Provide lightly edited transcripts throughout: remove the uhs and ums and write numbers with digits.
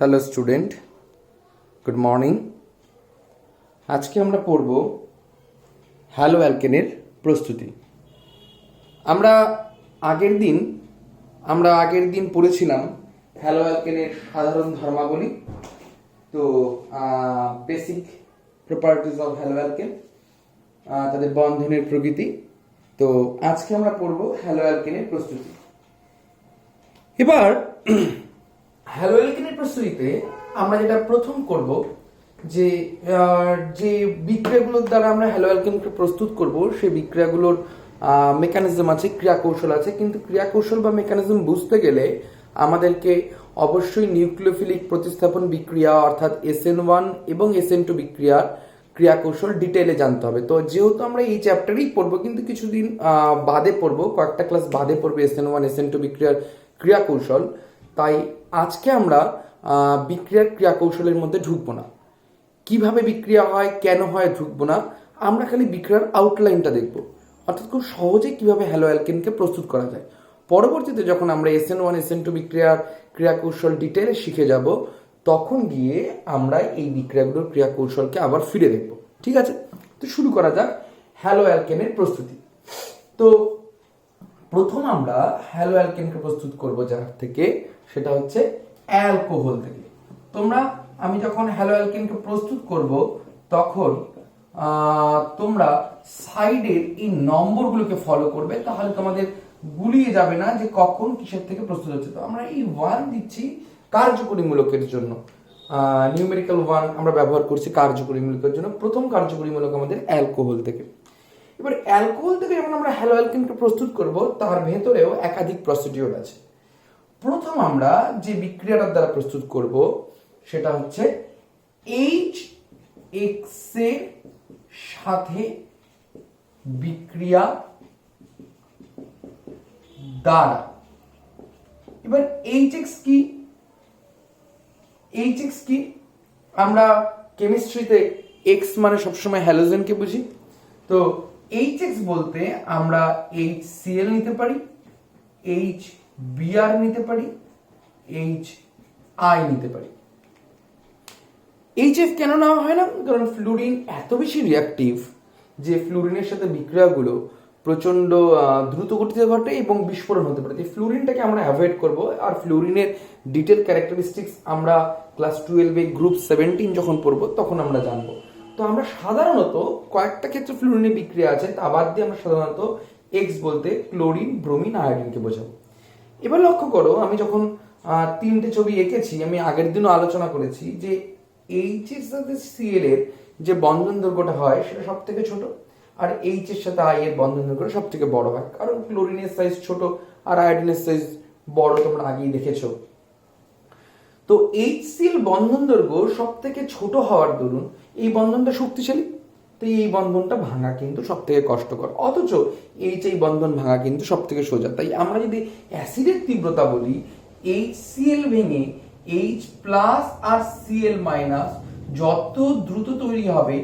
Hello student, good morning. আজকে আমরা পড়ব হ্যালো অ্যালকেনের প্রস্তুতি। আমরা আগের দিন পড়েছিলাম হ্যালো অ্যালকেনের সাধারণ ধর্মাবলী, তো basic properties of hello alkane, তাদের বন্ধনের প্রকৃতি। তো আজকে আমরা পড়ব হ্যালো অ্যালকেনের প্রস্তুতি। এবার হ্যালো অ্যালকেনের প্রস্তুতিতে আমরা যেটা প্রথম করব, যে বিক্রিয়াগুলোর দ্বারা আমরা হ্যালো অ্যালকেনকে প্রস্তুত করব, সেই বিক্রিয়াগুলোর মেকানিজম আছে, ক্রিয়া কৌশল আছে। কিন্তু ক্রিয়া কৌশল বা মেকানিজম বুঝতে গেলে আমাদেরকে অবশ্যই নিউক্লিওফিলিক প্রতিস্থাপন বিক্রিয়া অর্থাৎ SN1 এবং SN2 বিক্রিয়ার ক্রিয়া কৌশল ডিটেইলে জানতে হবে। তো যেহেতু আমরা এই চ্যাপ্টারেই পড়বো, কিন্তু কিছুদিন বাদে পড়বো, কয়েকটা ক্লাস বাদে পড়বো SN1 SN2 বিক্রিয়ার ক্রিয়া কৌশল, তাই আজকে আমরা বিক্রিয়ার ক্রিয়া কৌশলের মধ্যে ঢুকবো না। কিভাবে বিক্রিয়া হয়, কেন হয়, ঢুকবো না। আমরা খালি বিক্রিয়ার আউটলাইনটা দেখব, অর্থাৎ খুব সহজে কিভাবে হ্যালো অ্যালকেনকে প্রস্তুত করা যায়। পরবর্তীতে যখন আমরা SN1 SN2 বিক্রিয়ার ক্রিয়া কৌশল ডিটেলে শিখে যাব, তখন গিয়ে আমরা এই বিক্রিয়াগুলোর ক্রিয়া কৌশলকে আবার ফিরে দেখব। ঠিক আছে, তো শুরু করা যাক হ্যালো অ্যালকেনের প্রস্তুতি। তো প্রথম আমরা হ্যালো অ্যালকেনকে প্রস্তুত করব যার থেকে, সেটা হচ্ছে অ্যালকোহল থেকে। আমি যখন হ্যালো অ্যালকেনকে প্রস্তুত করব, তখন তোমরা সাইডের এই নম্বরগুলোকে ফলো করবে, তাহলে তোমাদের গুলিয়ে যাবে না যে কখন কিসের থেকে প্রস্তুত হচ্ছে। তো আমরা এই 1 দিচ্ছি কার্যকরীমূলকের জন্য, নিউমেরিক্যাল 1 আমরা ব্যবহার করছি কার্যকরীমূলকের জন্য। প্রথম কার্যকরীমূলক আমাদের অ্যালকোহল থেকে। এবার অ্যালকোহল থেকে যখন আমরা হ্যালো অ্যালকেনকে প্রস্তুত করব, তার ভেতরেও একাধিক প্রসিডিওর আছে। প্রথম আমরা যে বিক্রিয়াটার দ্বারা প্রস্তুত করব, সেটা হচ্ছে HX এর সাথে বিক্রিয়া দ্বারা। এবার HX কি? আমরা কেমিস্ট্রিতে X মানে সবসময় হ্যালোজেনকে বুঝি। তো HX বলতে আমরা HCl নিতে পারি, HBr নিতে পারি, HI নিতে পারি। HF কেন নেওয়া হয় না? কারণ ফ্লুরিন এত বেশি রিঅ্যাক্টিভ যে ফ্লুরিনের সাথে বিক্রিয়াগুলো প্রচন্ড দ্রুত গতিতে ঘটে এবং বিস্ফোরণ হতে পারে। ফ্লুরিনটাকে আমরা অ্যাভয়েড করব। আর ফ্লুরিনের ডিটেল ক্যারেক্টারিস্টিক্স আমরা ক্লাস 12 গ্রুপ 17 যখন পড়বো তখন আমরা জানবো। তো আমরা সাধারণত কয়েকটা ক্ষেত্রে ফ্লুরিনের বিক্রিয়া আছে, তা বাদ দিয়ে আমরা সাধারণত এক্স বলতে ক্লোরিন, ব্রোমিন, আয়োডিনকে বোঝাবো। এবার লক্ষ্য করো, আমি যখন 3টে ছবি এঁকেছি, আমি আগের দিনও আলোচনা করেছি যে এইচ এর সাথে সিএল এর যে বন্ধন দৈর্ঘ্যটা হয় সেটা সব থেকে ছোট, আর এইচ এর সাথে আই এর বন্ধন দৈর্ঘ্য সব থেকে বড় হয়, কারণ ক্লোরিনের সাইজ ছোট আর আয়োডিনের সাইজ বড়, তোমরা আগেই দেখেছো। তো HCl বন্ধন দৈর্ঘ্য সব থেকে ছোট হওয়ার দরুন এই বন্ধনটা শক্তিশালী, তো এই বন্ধনটা ভাঙা কিন্তু সব থেকে কষ্টকর। অথচ এই বন্ধন ভাঙা কিন্তু সব থেকে সোজা। তাই আমরা যদি অ্যাসিডের তীব্রতা বলি, HCl ভেঙে H প্লাস আর Cl মাইনাস যত দ্রুত তৈরি হবে,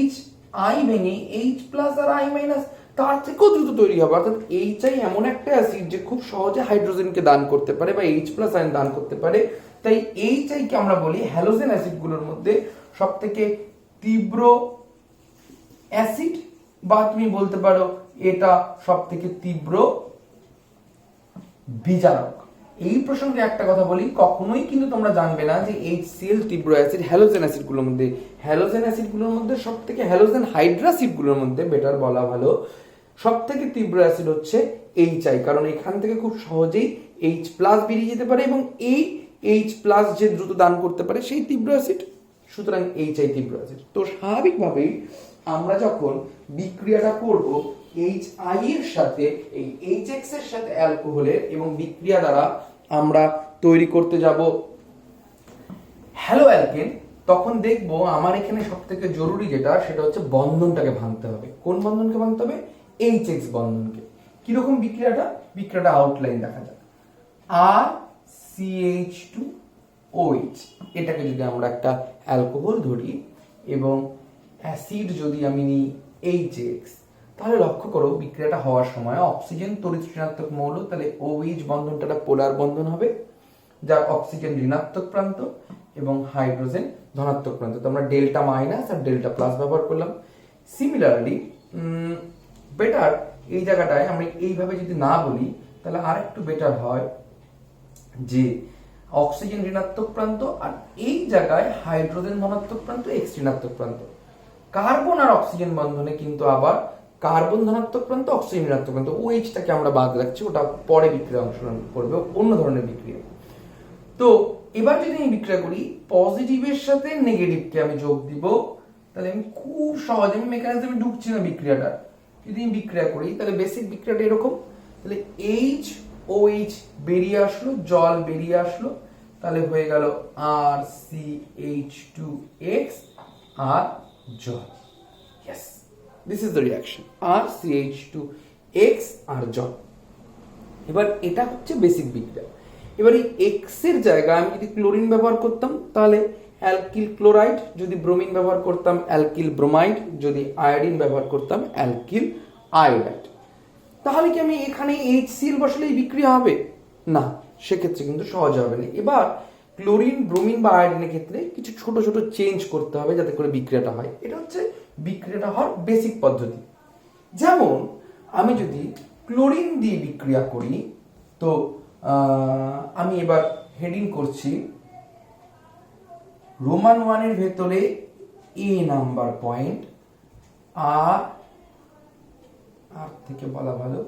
HI ভেঙে H প্লাস আর I মাইনাস তার থেকেও দ্রুত তৈরি হবে। অর্থাৎ HI এমন একটা অ্যাসিড যে খুব সহজে হাইড্রোজেনকে দান করতে পারে বা H প্লাস আয়ন দান করতে পারে। তাই HI কে আমরা বলি হ্যালোজেন অ্যাসিডগুলোর মধ্যে সব থেকে তীব্র অ্যাসিড, বা তুমি বলতে পারো এটা সব থেকে তীব্র বিজারক। এই প্রসঙ্গে একটা কথা বলি, কখনোই কিন্তু তোমরা জানবে না যে HCl তীব্র অ্যাসিড হ্যালোজেন অ্যাসিডগুলোর মধ্যে। হ্যালোজেন অ্যাসিডগুলোর মধ্যে সব থেকে, হ্যালোজেন হাইড্রাসিডগুলোর মধ্যে বেটার বলা ভালো, সব থেকে তীব্র অ্যাসিড হচ্ছে HI, কারণ এখান থেকে খুব সহজেই H প্লাস বেরিয়ে যেতে পারে এবং এই H প্লাস যে দ্রুত দান করতে পারে সেই তীব্র অ্যাসিড, সুতরাং HI তীব্র অ্যাসিড। তো স্বাভাবিকভাবেই আমরা যখন বিক্রিয়াটা করব HI এর সাথে এই HX এর সাথে অ্যালকোহলের, এবং বিক্রিয়া দ্বারা আমরা তৈরি করতে যাব হ্যালো অ্যালকেন, তখন দেখবো আমার এখানে সব থেকে জরুরি যেটা, সেটা হচ্ছে বন্ধনটাকে ভাঙতে হবে। কোন বন্ধনকে ভাঙতে হবে? HX বন্ধনকে। কিরকম বিক্রিয়াটা আউটলাইন দেখা যাক। আর CH2OH, এটাকে যদি আমরা একটা অ্যালকোহল ধরি এবং অ্যাসিড যদি আমি নিই HX, তাহলে লক্ষ্য করো বিক্রিয়াটা হওয়ার সময় অক্সিজেন তড়িৎ ঋণাত্মক মৌল, তাহলে OH বন্ধনটা পোলার বন্ধন হবে, যার অক্সিজেন ঋণাত্মক প্রান্ত এবং হাইড্রোজেন ধনাত্মক প্রান্ত। তো আমরা ডেল্টা মাইনাস আর ডেল্টা প্লাস ব্যবহার করলাম। সিমিলারলি বেটার এই জায়গাটায় আমরা এইভাবে যদি না বলি তাহলে আর একটু বেটার হয় যে অক্সিজেন ঋণাত্মক প্রান্ত আর এই জায়গায় হাইড্রোজেন ধনাত্মক প্রান্ত, এক্স ঋণাত্মক প্রান্ত। কার্বন আর অক্সিজেন বন্ধনে কিন্তু আবার কার্বন ধনাত্মক প্রান্ত, অক্সিজেন ঋণাত্মক প্রান্ত, ওএইচটাকে আমরা বাদ রাখছি, ওটা পরে বিক্রিয়া অংশগ্রহণ করবে, অন্য ধরনের বিক্রিয়া। তো এবার যদি আমি বিক্রিয়া করি পজিটিভের সাথে নেগেটিভকে আমি যোগ দিব, তাহলে আমি খুব সহজে, আমি মেকানিজমে ঢুকছি না বিক্রিয়াটা, যদি আমি বিক্রিয়া করি তাহলে বেসিক বিক্রিয়াটা এরকম। তাহলে এইচ ও এইচ বেরিয়ে আসলো, জল বেরিয়ে আসলো, তাহলে হয়ে গেল R C H two X আর জল। Yes, this is the reaction, R C H two X আর জল। এবার এটা হচ্ছে বেসিক বিক্রিয়া। এবার এই এক্স এর জায়গায় আমি যদি ক্লোরিন ব্যবহার করতাম তাহলে অ্যালকিল ক্লোরাইড, যদি ব্রোমিন ব্যবহার করতাম অ্যালকিল ব্রোমাইড, যদি আয়োডিন ব্যবহার করতাম অ্যালকিল আয়োডাইড। তাহলে কি আমি এখানে HCl বসালেই বিক্রিয়া হবে? না, সেক্ষেত্রে কিন্তু সহজ হবে না। এবার ক্লোরিন, ব্রোমিন বা আয়োডিনের ক্ষেত্রে কিছু ছোট ছোট চেঞ্জ করতে হবে যাতে করে বিক্রিয়াটা হয়। এটা হচ্ছে বিক্রিয়াটা হওয়ার বেসিক পদ্ধতি। যেমন আমি যদি ক্লোরিন দিয়ে বিক্রিয়া করি, তো আমি এবার হেডিং করছি রোমান 1 এর ভেতরে এ নাম্বার পয়েন্ট, আর থেকে বলা ভালো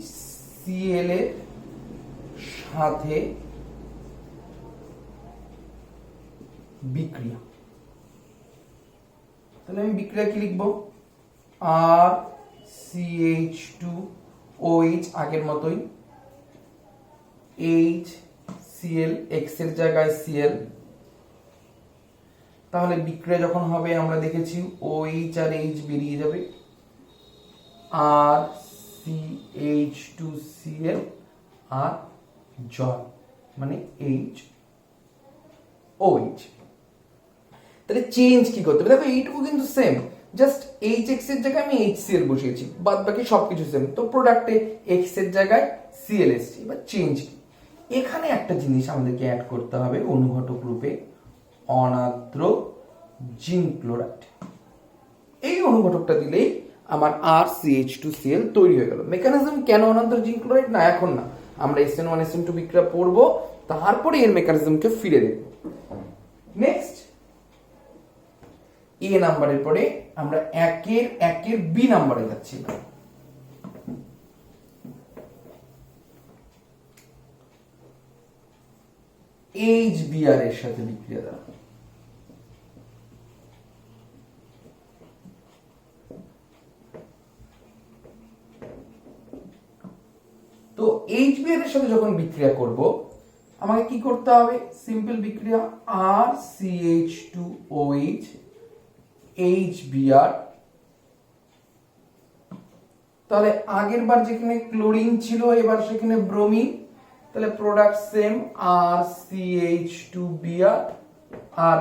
HCl এর সাথে বিক্রিয়া। তাহলে আমি বিক্রিয়া কি লিখবো? আর CH2OH আগের মতোই, HCl, X এর জায়গায় Cl। তাহলে বিক্রিয়া যখন হবে আমরা দেখেছি OH আর H বেরিয়ে যাবে, আর CH2Cl আর জল, মানে HOH। তাহলে চেঞ্জ কি করতে হবে? দেখো এইটুকু কিন্তু সেম, জাস্ট HX এর জায়গায় আমি HCl বসিয়েছি, বাদ বাকি সবকিছু সেম। তো প্রোডাক্টে X এর জায়গায় Cl এসছে। এবার চেঞ্জ কি? এখানে একটা জিনিস আমাদেরকে অ্যাড করতে হবে অনুঘটক রূপে, অনাদ্র জিঙ্ক ক্লোরাইড। এই অনুঘটকটা দিলেই আমার RCH2Cl তৈরি হয়ে গেল। মেকানিজম কেন অনাদ্র জিঙ্ক ক্লোরাইড? না, এখন না, আমরা SN1 SN2 বিক্রিয়া পড়বো, তারপরে এর মেকানিজমকে ফিরে দেখব। নেক্সট এ নাম্বারের পরে আমরা একের বি নাম্বারে যাচ্ছি। HBr এর সাথে বিক্রিয়া দ্বারা তো HBr এর সাথে যখন বিক্রিয়া করব আমাকে কি করতে হবে? সিম্পল বিক্রিয়া, RCH2OH HBr। তাহলে আগের বার যেখানে ক্লোরিন ছিল এবার সেখানে ব্রোমিন, তাহলে প্রোডাক্ট সেম, RCH2Br আর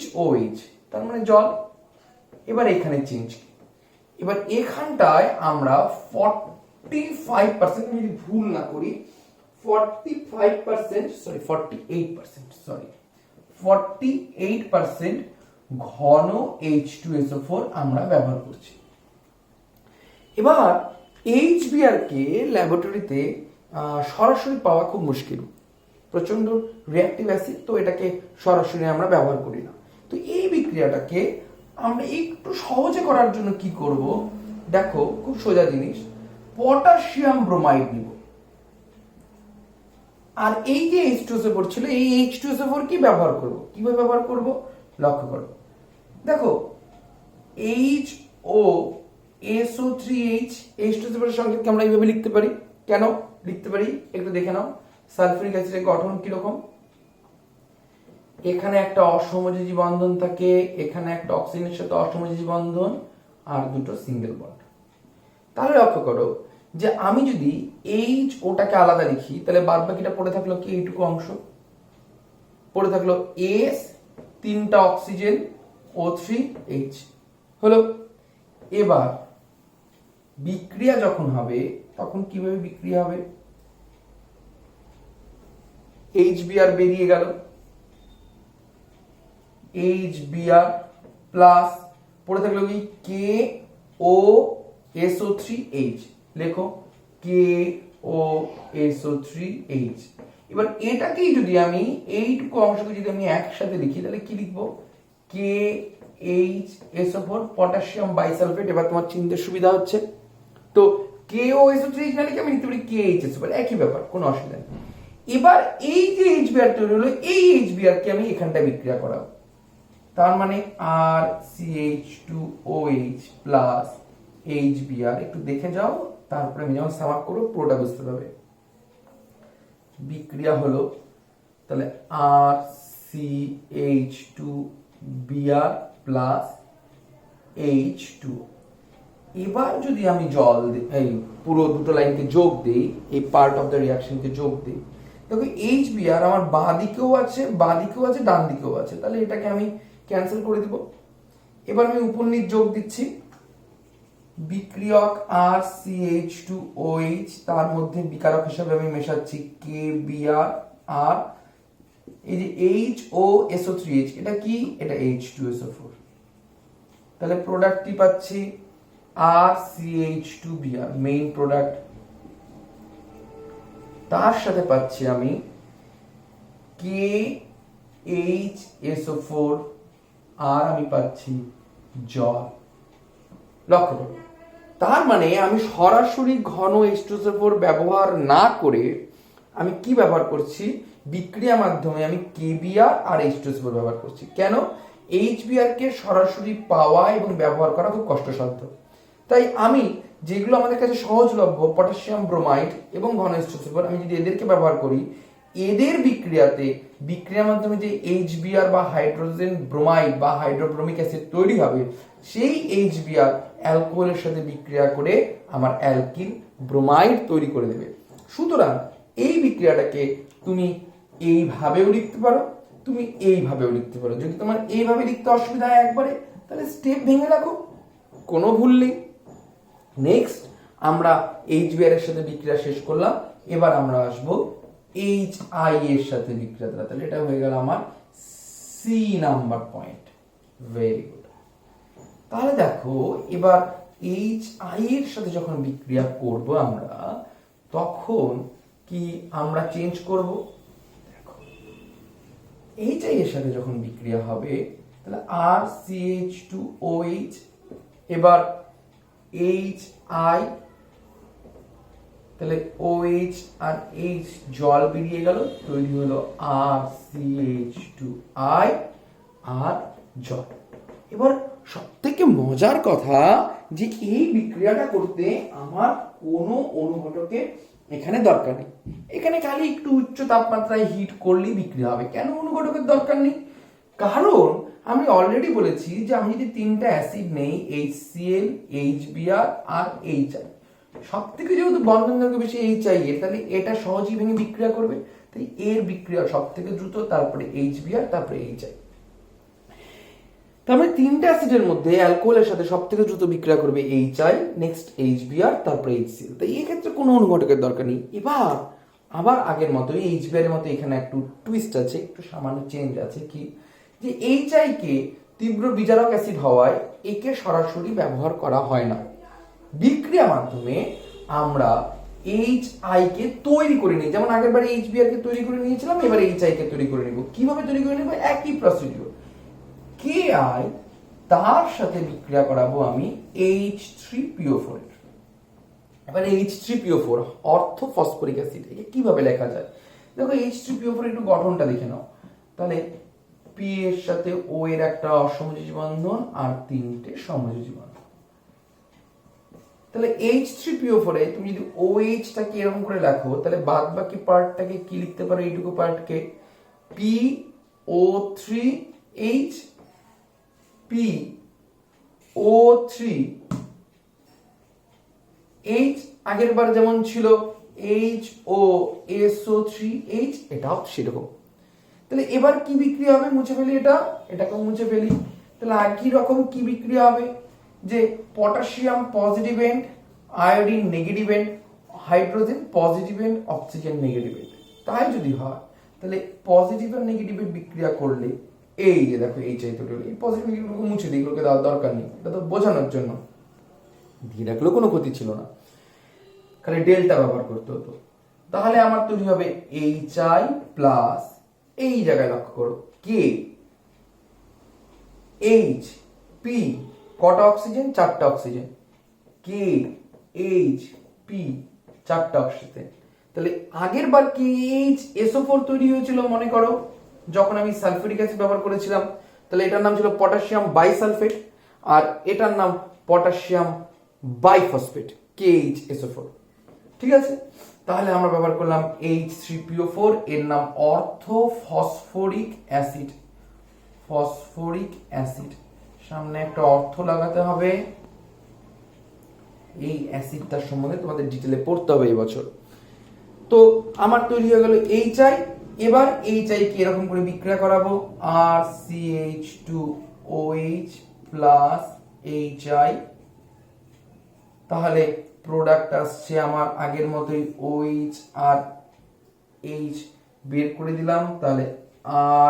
HOH, তার মানে জল। এবার এখানে চেঞ্জ, এবার এখানটায় আমরা 45%, যদি ভুল না করি 48% ঘন H2SO4 আমরা ব্যবহার করছি। এবার HBr কে ল্যাবরেটরিতে সরাসরি পাওয়া খুব মুশকিল, প্রচন্ড রিঅ্যাক্টিভ অ্যাসিড, তো এটাকে সরাসরি আমরা ব্যবহার করি না। তো এই বিক্রিয়াটাকে আমরা একটু সহজে করার জন্য কি করব? দেখো খুব সোজা জিনিস, পটাশিয়াম ব্রোমাইড নিব, আর এই যে H2SO4 ছিল এই H2SO4 কি ব্যবহার করব? কিভাবে ব্যবহার করব লক্ষ্য করো। দেখো HOSO3H, H2SO4 এর সংকেতকে আমরা এইভাবে লিখতে পারি। কেন লিখতে পারি একটু দেখে নাও। সালফিউরিক অ্যাসিডের গঠন কি রকম? এখানে একটা অসমযোজী বন্ধন থাকে, এখানে একটা অক্সিজেনের সাথে অসমযোজী বন্ধন, আর দুটো সিঙ্গেল বন্ড। তাহলে লক্ষ্য করো যে আমি যদি ওটাকে আলাদা লিখি তাহলে বাদ বাকিটা পড়ে থাকলো কি? এইটুকু অংশ পড়ে থাকলো S, তিনটা অক্সিজেন, O3H হলো। এবার বিক্রিয়া যখন হবে তখন কিভাবে বিক্রিয়া হবে? HBr বেরিয়ে গেল, HBr প্লাস পড়ে থাকলো কি KOSO3H, লেখো KOSO3H। এবার এটাকেই যদি আমি এইটুকু অংশকে যদি আমি একসাথে লিখি তাহলে কি লিখবো, KHSO4 পটাশিয়াম বাইসালফেট। এবার তোমার চিনতে সুবিধা হচ্ছে, তো KOSO3H না লিখে আমি লিখতে পারি KHSO4, একই ব্যাপার, কোনো অসুবিধা নেই। এবার এই যে HBr তৈরি হলো, এই HBr কে আমি এখানটা বিক্রিয়া করাবো, তার মানে RCH2OH প্লাস HBr। একটু দেখে যাও, তারপরে আমি যখন সাম আপ করবো পুরোটা বুঝতে পারবে। বিক্রিয়া হলো তাহলে RCH2Br প্লাস H2। এবার যদি আমি জল দিই, এই পুরো দুটো লাইনকে যোগ দিই, এই পার্ট অফ দ্য রিয়াকশনকে যোগ দিই, দেখো HBr আমার বাঁ দিকেও আছে, ডান দিকেও আছে, তাহলে এটাকে আমি ক্যান্সেল করে দিব। এবার আমি উপর নিচ যোগ দিচ্ছি, বিক্রিয়ক RCH2OH, তার মধ্যে বিকারক হিসাবে আমি মেশাচ্ছি KBr, আর এই যে HOSO3H, এটা কি, এটা H2SO4। তাহলে প্রোডাক্টটি পাচ্ছি RCH2Br, মেইন প্রোডাক্ট, তার সাথে পাচ্ছি আমি KHSO4, আর আমি পাচ্ছি জল। লক্ষ্য করো, তার মানে আমি সরাসরি ঘন H2SO4 ব্যবহার না করে আমি কি ব্যবহার করছি, বিক্রিয়া মাধ্যমে আমি KBr আর H2SO4 ব্যবহার করছি। কেন, HBr কে সরাসরি পাওয়া এবং ব্যবহার করা খুব কষ্টসাধ্য, তাই আমি যেগুলো আমাদের কাছে সহজলভ্য, পটাশিয়াম ব্রোমাইড এবং ঘন H2SO4, আমি যদি এদেরকে ব্যবহার করি, এদের বিক্রিয়ার মাধ্যমে যে HBr বা হাইড্রোজেন ব্রোমাইড বা হাইড্রোব্রোমিক অ্যাসিড তৈরি হবে, সেই HBr অ্যালকোহলের সাথে বিক্রিয়া করে আমার অ্যালকিল ব্রোমাইড তৈরি করে দেবে। সুতরাং এই বিক্রিয়াটাকে তুমি এইভাবেও লিখতে পারো, তুমি এইভাবেও লিখতে পারো। যদি তোমার এইভাবে লিখতে অসুবিধা হয় একবারে, তাহলে স্টেপ ভেঙে রাখো, কোনো ভুল নেই। নেক্সট আমরা HBr এর সাথে বিক্রিয়া শেষ করলাম, এবার আমরা আসবো HI এর সাথে বিক্রিয়া, তাহলে এটা হয়ে গেল আমার C number point. Very good. তাহলে দেখো এবার HI এর সাথে যখন বিক্রিয়া করব আমরা, তখন কি আমরা চেঞ্জ করব, দেখো HI এর সাথে যখন বিক্রিয়া হবে তাহলে RCH2OH, এবার HI, তাহলে OH আর H জল বেরিয়ে গেল, তৈরি হলো RCH2I আর জল। এবার সবথেকে মজার কথা যে এই বিক্রিয়াটা করতে আমার কোনো অনুঘটকের এখানে দরকার নেই, এখানে খালি একটু উচ্চ তাপমাত্রায় হিট করলেই বিক্রিয়া হবে। কেন অনুঘটকের দরকার নেই, কারণ আমি অলরেডি বলেছি যে আমি যদি তিনটা অ্যাসিড নেই, HCl, HBr আর HI, সব থেকে যেহেতু বন্ধন দৈর্ঘ্য বেশি HI এর, তাহলে এটা সহজেই ভেঙে বিক্রিয়া করবে, তাই এর বিক্রিয়া সব থেকে দ্রুত, তারপরে HBr, তারপরে HI। তারপরে তিনটা অ্যাসিডের মধ্যে অ্যালকোহলের সাথে সব থেকে দ্রুত বিক্রিয়া করবে HI, নেক্সট HBr, তারপরে HCl, তাই এই ক্ষেত্রে কোনো অনুঘটকের দরকার নেই। এবার আবার আগের মতোই HBr এর মতো এখানে একটু টুইস্ট আছে, একটু সামান্য চেঞ্জ আছে, কি যে HI কে তীব্র বিজারক অ্যাসিড হওয়ায় একে সরাসরি ব্যবহার করা হয় না, বিক্রিয়া মাধ্যমে আমরা HI কে তৈরি করে নিই। যেমন আগের বারে HBr কে তৈরি করে নিয়েছিলাম, এবার HI কে তৈরি করে নিব। কিভাবে তৈরি করে নিব, একই প্রসিডিউর, KI তার সাথে বিক্রিয়া করাবো আমি H3PO4 এর। এবার H3PO4 অর্থ ফসফরিক অ্যাসিড, একে কিভাবে লেখা যায়, দেখো H3PO4 একটু গঠনটা দেখে নাও। তাহলে P এর সাথে O এর একটা অসমযোজী বন্ধন আর তিনটে সমযোজী বন্ধন। তাহলে H3PO4 এ তুমি যদি OH টাকে এরকম করে লেখো, তাহলে বাদ বাকি পার্টটাকে কি লিখতে পারো, এইটুকু পার্টকে PO3H, PO3H, আগের বার যেমন ছিল HOSO3H, এটাও সেরকম। তাহলে এবার কি বিক্রিয়া হবে, মুছে ফেলি এটাকেও মুছে ফেলি। তাহলে একই রকম কি বিক্রিয়া হবে, যে potassium positive end, iodine negative end, hydrogen positive end, oxygen negative end. তাই যদি হয় তাহলে পজিটিভ আর নেগেটিভের বিক্রিয়া করলে এই যে দেখো HI তৈরি হলো। এই পজিটিভ নেগেটিভকে মুছে দিই, এগুলোকে দেওয়ার দরকার নেই, এটা তো বোঝানোর জন্য দিয়ে রাখলেও কোনো ক্ষতি ছিল না, খালি ডেল্টা ব্যবহার করতে হতো। তাহলে আমার তৈরি হবে HI প্লাস এই জায়গায় লক্ষ্য করো কে এইচ পি, কটা অক্সিজেন? 4টা অক্সিজেন, কে এইচ পি 4টা অক্সিজেন। তাহলে আগের বার KHSO4 তৈরি হয়েছিল মনে করো যখন আমি সালফিউরিক অ্যাসিড ব্যবহার করেছিলাম, তাহলে এটার নাম ছিল পটাশিয়াম বাইসালফেট আর এটার নাম পটাশিয়াম বাইফসফেট KHSO4। ঠিক আছে, তাহলে আমরা ব্যবহার করলাম H3PO4, এর নাম অর্থো ফসফরিক অ্যাসিড, ফসফরিক অ্যাসিড, সামনে একটা অর্থ লাগাতে হবে। এই অ্যাসিডটার সম্বন্ধে তোমাদের ডিটেলে পড়তে হবে এই বছর। তো আমার তৈরি হয়ে গেল HI। এবার HI কে এরকম করে বিক্রিয়া করাবো, RCH2OH প্লাস HI, তাহলে প্রোডাক্ট আসছে আমার আগের মতোই OH আর H বের করে দিলাম, তাহলে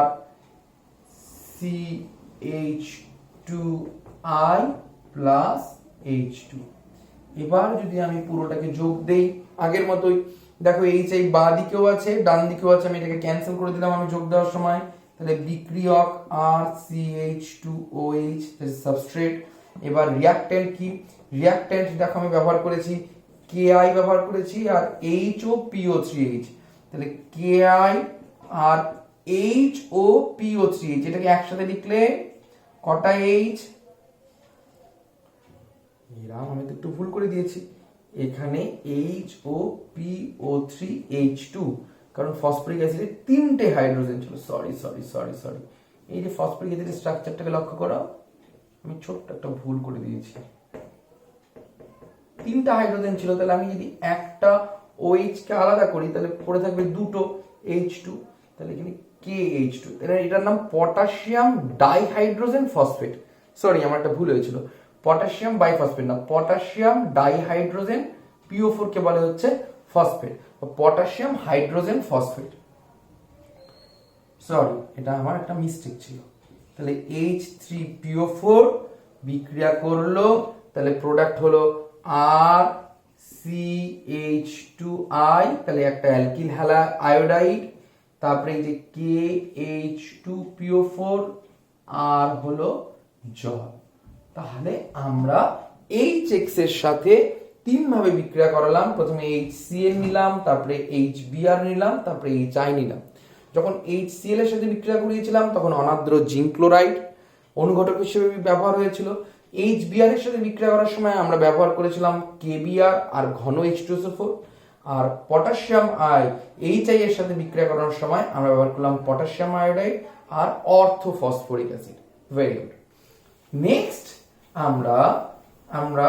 RCH2I প্লাস H2। এবার যদি আমি পুরোটাকে যোগ দেই আগের মতোই, দেখো HI বাঁ দিকেও আছে ডান দিকেও আছে, আমি এটাকে ক্যান্সেল করে দিলাম আমি যোগ দেওয়ার সময়, তাহলে বিক্রিয়ক RCH2OH সাবস্ট্রেট। এবার রিঅ্যাকট্যান্ট কি? রিঅ্যাকট্যান্ট দেখো আমি ব্যবহার করেছি KI ব্যবহার করেছি আর HOPO3H, তাহলে KI আর HOPO3H, এটাকে একসাথে লিখলে কটা H? আমি তো একটু ভুল করে দিয়েছি, এখানে HOPO3H2, কারণ ফসফরিক অ্যাসিডে 3টে হাইড্রোজেন ছিল। সরি সরি সরি সরি, এই যে ফসফরিক অ্যাসিডের স্ট্রাকচারটাকে লক্ষ্য করো, আমি ছোট্ট একটা ভুল করে দিয়েছি, 3টা হাইড্রোজেন ছিল, তাহলে আমি যদি একটা OH কে আলাদা করি তাহলে পড়ে থাকবে দুটো H2, তাহলে এখানে KH2, তাহলে এটার নাম পটাশিয়াম ডাইহাইড্রোজেন ফসফেট। সরি আমার একটা ভুল হয়েছিল, পটাশিয়াম বাইফসফেট না, পটাশিয়াম ডাইহাইড্রোজেন PO4 কে বলে হচ্ছে phosphate, potassium hydrogen phosphate. Sorry এটা আমার একটা মিস্টেক ছিল। তাহলে H3PO4 বিক্রিয়া করলো, তাহলে প্রোডাক্ট হলো RCH2I, তাহলে একটা অ্যালকিল আয়োডাইড, তারপরে এই যে KH2PO4 আর হলো জল। তাহলে আমরা HX এর সাথে 3 ভাবে বিক্রিয়া করালাম, প্রথমে HCl নিলাম, তারপরে HBr নিলাম, তারপরে HI নিলাম। যখন HCl এর সাথে বিক্রিয়া করিয়েছিলাম তখন অনাদ্র জিঙ্ক ক্লোরাইড অনুঘটক হিসেবে ব্যবহার হয়েছিল। HBr এর সাথে বিক্রিয়া করার সময় আমরা ব্যবহার করেছিলাম KBr আর ঘন H2SO4, আর পটাশিয়াম HI এর সাথে বিক্রিয়া করানোর সময় আমরা ব্যবহার করলাম পটাশিয়াম আয়োডাইড আর ortho phosphoric acid. Very good. Next আমরা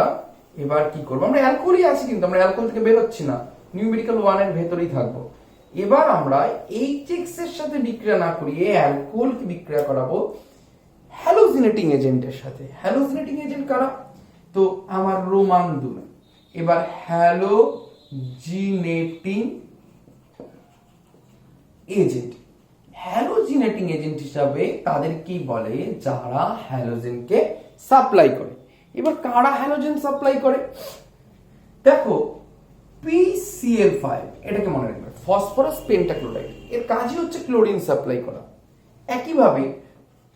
এবার কি করব, আমরা অ্যালকোহলই আছি কিন্তু আমরা অ্যালকোহল থেকে বের হচ্ছি না, নিউমেরিক্যাল 1 এর ভেতরেই থাকবো। এবার আমরা HX এর সাথে বিক্রিয়া না করিয়ে অ্যালকোহলকে বিক্রিয়া করাবো হ্যালোজিনেটিং এজেন্টের সাথে। হ্যালোজিনেটিং এজেন্ট কারা? তো আমার রোমান 2। এবার হ্যালোজিনেটিং এজেন্ট, হ্যালোজিনেটিং এজেন্ট হিসাবে তাদেরকেই বলে যারা হ্যালোজেনকে সাপ্লাই করে। এবার কারা হ্যালোজেন সাপ্লাই করে? দেখো PCl5, এটাকে মনে রাখবে, ফসফরাস পেন্টাক্লোরাইড, এর কাজই হচ্ছে ক্লোরিন সাপ্লাই করা। একইভাবে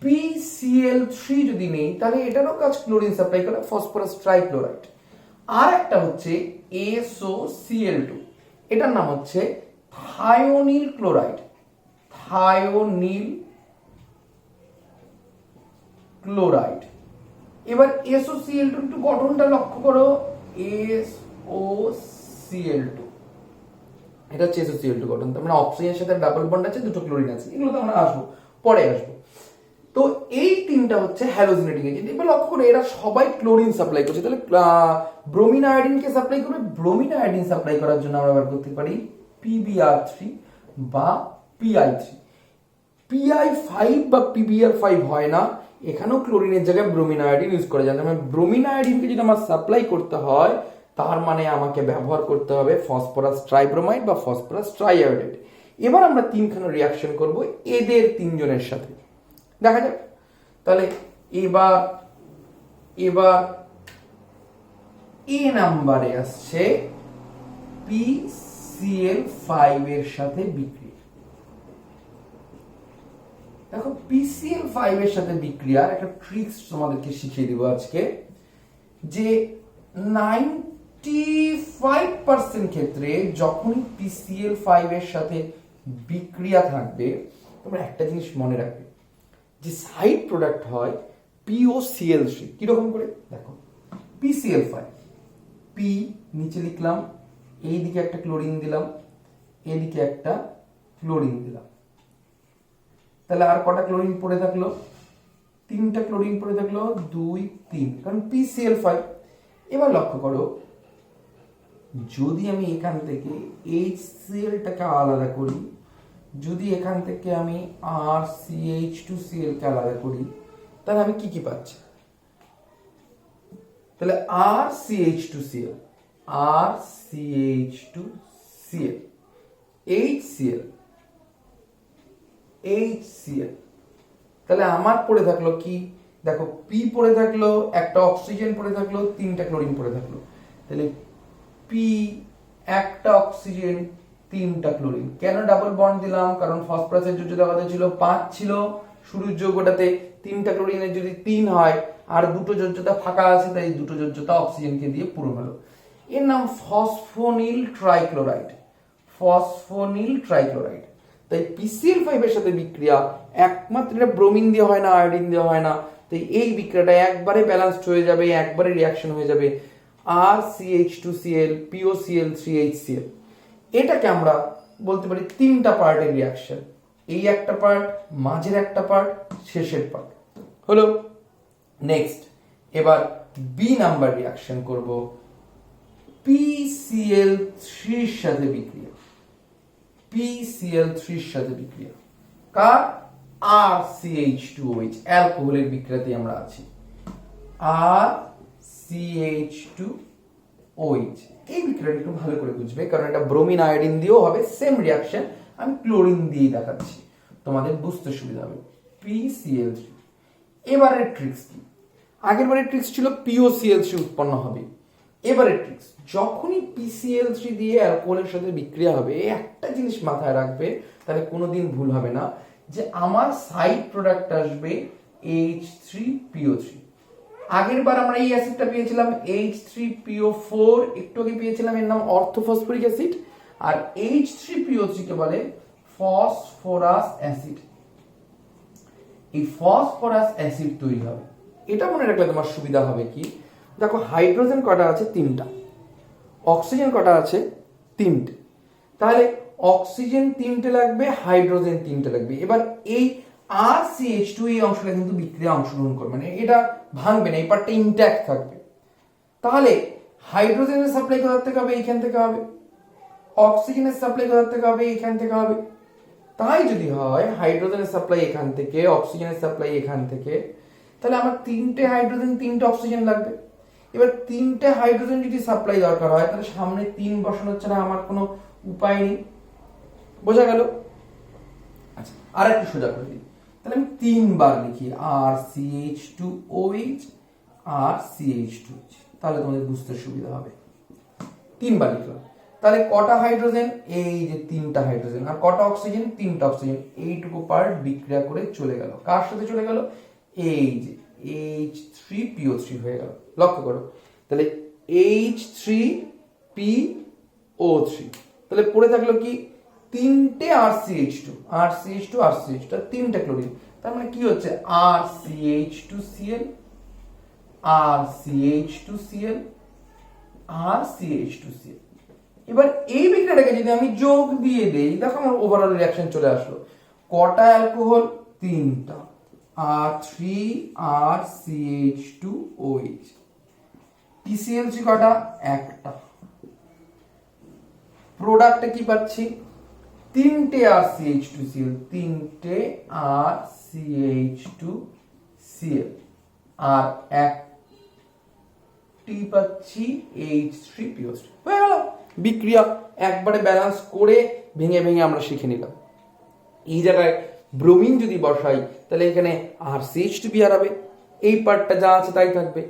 PCl3 যদি নেই তাহলে এটারও কাজ ক্লোরিন সাপ্লাই করা, ফসফরাস ট্রাইক্লোরাইড। আর একটা হচ্ছে SOCl2, এটার নাম হচ্ছে থায়োনিল ক্লোরাইড, থায়োনিল ক্লোরাইড। এবার SOCl2 একটু গঠনটা লক্ষ্য করো, SOCl2, এটা হচ্ছে SOCl2 গঠন, তার মানে অক্সিজেনের সাথে ডাবল বন্ড আছে, দুটো ক্লোরিন আছে, এগুলো তো আমরা পরে আসবো। তো এই তিনটা হচ্ছে হ্যালোজিনেটিং এজেন্ট। এবার লক্ষ্য করো এরা সবাই ক্লোরিন সাপ্লাই করছে, তাহলে ব্রোমিন আয়োডিনকে সাপ্লাই করবে। ব্রোমিন আয়োডিন সাপ্লাই করার জন্য আমরা ব্যবহার করতে পারি PBr3 বা PI3। PI5 বা PBr5 হয় না, এখানেও ক্লোরিনের জায়গায় ব্রোমিন আয়োডিন ইউজ করা যায়। মানে ব্রোমিন আয়োডিনকে যদি আমার সাপ্লাই করতে হয় তার মানে আমাকে ব্যবহার করতে হবে ফসফরাস ট্রাইব্রোমাইড বা ফসফরাস ট্রাইআয়োডাইড। এবার আমরা তিনখানা রিয়াকশন করব এদের তিনজনের সাথে, দেখা যাক। তাহলে এবার এবার এ নাম্বারে আসছে PCl5 এর সাথে বিক্রিয়া। দেখো PCl5 এর সাথে বিক্রিয়ার একটা ট্রিক্স তোমাদেরকে শিখিয়ে দিব আজকে, যে 95% ক্ষেত্রে যখনই PCl5 এর সাথে বিক্রিয়া থাকবে, তোমরা একটা জিনিস মনে রাখবে, যে সাইড প্রোডাক্ট হয় POCl3। কিরকম করে দেখো, PCl5 P নিচে লিখলাম, এইদিকে একটা ক্লোরিন দিলাম, এদিকে একটা ক্লোরিন দিলাম, তাহলে আর কটা ক্লোরিন পড়ে থাকলো? তিনটা ক্লোরিন পড়ে থাকলো, 2 3, কারণ PCl5। এবার লক্ষ্য করো, যদি আমি এখান থেকে HCl-টাকে আলাদা করি, যদি এখান থেকে আমি RCH2Cl-কে আলাদা করি, তাহলে আমি কি কি পাচ্ছি? তাহলে RCH2Cl, RCH2Cl, HCl, HCl, তাহলে আমার পড়ে থাকলো কি? দেখো P পড়ে থাকলো, একটা অক্সিজেন পড়ে থাকলো, তিনটা ক্লোরিন পড়ে থাকলো। তাহলে P, একটা অক্সিজেন, তিনটা ক্লোরিন। কেন ডাবল বন্ড দিলাম? কারণ ফসফরাসের যোজ্যতা কত ছিল? 5 ছিল শুরুর যৌগটাতে। তিনটা ক্লোরিনের যদি 3 হয় আর দুটো যোজ্যতা ফাঁকা আছে, তাই দুটো যোজ্যতা অক্সিজেনকে দিয়ে পূরণ হলো। এর নাম ফসফোনিল ট্রাইক্লোরাইড, ফসফোনিল ট্রাইক্লোরাইড। তাই PCl5 এর সাথে বিক্রিয়া একমাত্র ব্রোমিন দিয়ে হয় না, আয়োডিন দিয়ে হয় না। তাই এই বিক্রিয়াটা একবারে ব্যালেন্সড হয়ে যাবে, একবারে রিয়াকশন হয়ে যাবে RCH2Cl, POCl3, HCl। এটাকে আমরা বলতে পারি তিনটা পার্টের রিয়াকশন, এই একটা পার্ট, মাঝের একটা পার্ট, শেষের পার্ট হলো। নেক্সট এবার বি নাম্বার রিয়াকশন করব, PCl3 এর সাথে বিক্রিয়া, PCl3 এর সাথে বিক্রিয়া কার? RCH2OH, অ্যালকোহলের বিক্রিয়াতে আমরা আছি। RCH2OH, এই বিক্রিয়াটা একটু ভালো করে বুঝবে, কারণ এটা ব্রোমিন আয়োডিন দিয়েও হবে, সেম রিয়াকশন, আমি ক্লোরিন দিয়েই দেখাচ্ছি, তোমাদের বুঝতে সুবিধা হবে। PCl3, এবারের ট্রিক্স কি? আগের বারের ট্রিক্স ছিল POCl3 উৎপন্ন হবে। এবারের ট্রিক্স, যখনই PCl3 দিয়ে অ্যালকোহলের সাথে বিক্রিয়া হবে, একটা জিনিস মাথায় রাখবে, তাহলে কোনোদিন ভুল হবে না, যে আমার সাইড প্রোডাক্ট আসবে H3PO3। আগের বার আমরা এই অ্যাসিডটা পেয়েছিলাম H3PO4, একটু আগে পেয়েছিলাম, এর নাম অর্থোফসফরিক অ্যাসিড। আর H3PO3 কে বলে ফসফরাস অ্যাসিড। এই ফসফরাস অ্যাসিড তৈরি হবে। এটা মনে রাখলে তোমার সুবিধা হবে কি? দেখো হাইড্রোজেন কটা আছে? 3টা। অক্সিজেন কটা আছে? 3টে। তাহলে অক্সিজেন 3টে লাগবে, হাইড্রোজেন 3টে লাগবে। এবার এই RCH2 এই অংশটা কিন্তু বিক্রিয়া অংশগ্রহণ করবে, মানে এটা ভাঙবে না, এই পার্টটা ইনট্যাক্ট থাকবে। তাহলে হাইড্রোজেনের সাপ্লাই কোথা থেকে হবে? এইখান থেকে হবে। অক্সিজেনের সাপ্লাই কোথা থেকে হবে? এইখান থেকে হবে। তাই যদি হয় হাইড্রোজেনের সাপ্লাই এখান থেকে, অক্সিজেনের সাপ্লাই এখান থেকে, তাহলে আমার 3টে হাইড্রোজেন 3টে অক্সিজেন লাগবে। এবার 3টে হাইড্রোজেন যদি সাপ্লাই দরকার হয়, তাহলে সামনে 3 বসানোর ছাড়া আমার কোনো উপায় নেই। বোঝা গেল? আচ্ছা, আর একটু সোজা করে দিই, তাহলে আমি 3 বার লিখি RCH2OH, RCH2OH, তাহলে তোমাদের বুঝতে সুবিধা হবে। 3 বার লিখলাম, তাহলে কটা হাইড্রোজেন? এই যে 3টা হাইড্রোজেন। আর কটা অক্সিজেন? 3টা অক্সিজেন। এইটুকু পার্ট বিক্রিয়া করে চলে গেল। কার সাথে চলে গেল? এই যে H3PO3 হয়ে গেল। লক্ষ্য করো, তাহলে H3PO3, তাহলে পড়ে থাকলো কি? 3টে RCH2, RCH2, RCH2, 3টে ক্লোরিন। তার মানে কি হচ্ছে? RCH2Cl, RCH2Cl, RCH2Cl। এবার এই বিক্রিয়াটাকে যদি আমি যোগ দিয়ে দেই, দেখো আমার ওভারঅল রিঅ্যাকশন চলে আসলো। কটা অ্যালকোহল? 3টা, R3RCH2OH। PCl3 কটা? একটা। প্রোডাক্টে কি পাচ্ছি? 3টে RCH2Cl, 3টে RCH2Cl, আর একটি পাচ্ছি H3PO3। হয়ে গেল। বিক্রিয়া একবারে ব্যালেন্স করে ভেঙে ভেঙে আমরা শিখে নিলাম। এই জায়গায় ব্রোমিন যদি বসাই তাহলে এখানে RCH2 হারাবে, এই পার্টটা যা আছে তাই থাকবে।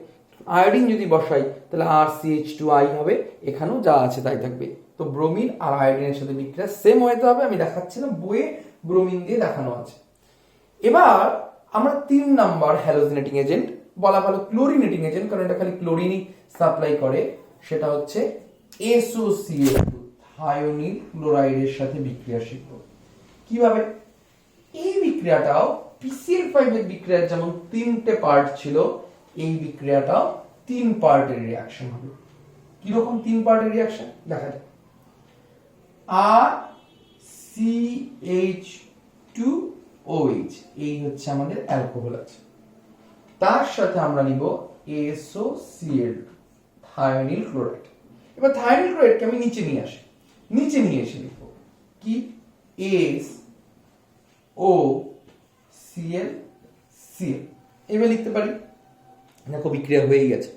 আয়োডিন যদি বসাই তাহলে RCH2I হবে, এখানেও যা আছে তাই থাকবে। তো ব্রোমিন আর আয়োডিনের সাথে বিক্রিয়া সেম হতে হবে, আমি দেখাচ্ছিলাম বইয়ে ব্রোমিন দিয়ে দেখানো আছে। এবার আমরা 3 নাম্বার হ্যালোজেনেটিং এজেন্ট, বলা ভালো ক্লোরিনেটিং এজেন্ট, কারণ এটা খালি ক্লোরিনই সাপ্লাই করে, সেটা হচ্ছে SOCl2 থায়োনিল ক্লোরাইডের সাথে বিক্রিয়া শিখব। কিভাবে? এই বিক্রিয়াটাও PCl5 এর বিক্রিয়ার যেমন 3টে পার্ট ছিল, এই বিক্রিয়াটাও 3 পার্টের রিঅ্যাকশন হবে। কিরকম 3 পার্টের রিঅ্যাকশন দেখা যায়। RCH2OH এই হচ্ছে আমাদের অ্যালকোহল আছে, তার সাথে আমরা নিব SOCl থায়োনিল ক্লোরাইড। এবার থায়োনিল ক্লোরাইডকে আমি নিচে নিয়ে আসি, নিচে নিয়ে এসে লিখব কি SOCl এবার লিখতে পারি। দেখো বিক্রিয়া হয়েই গেছে।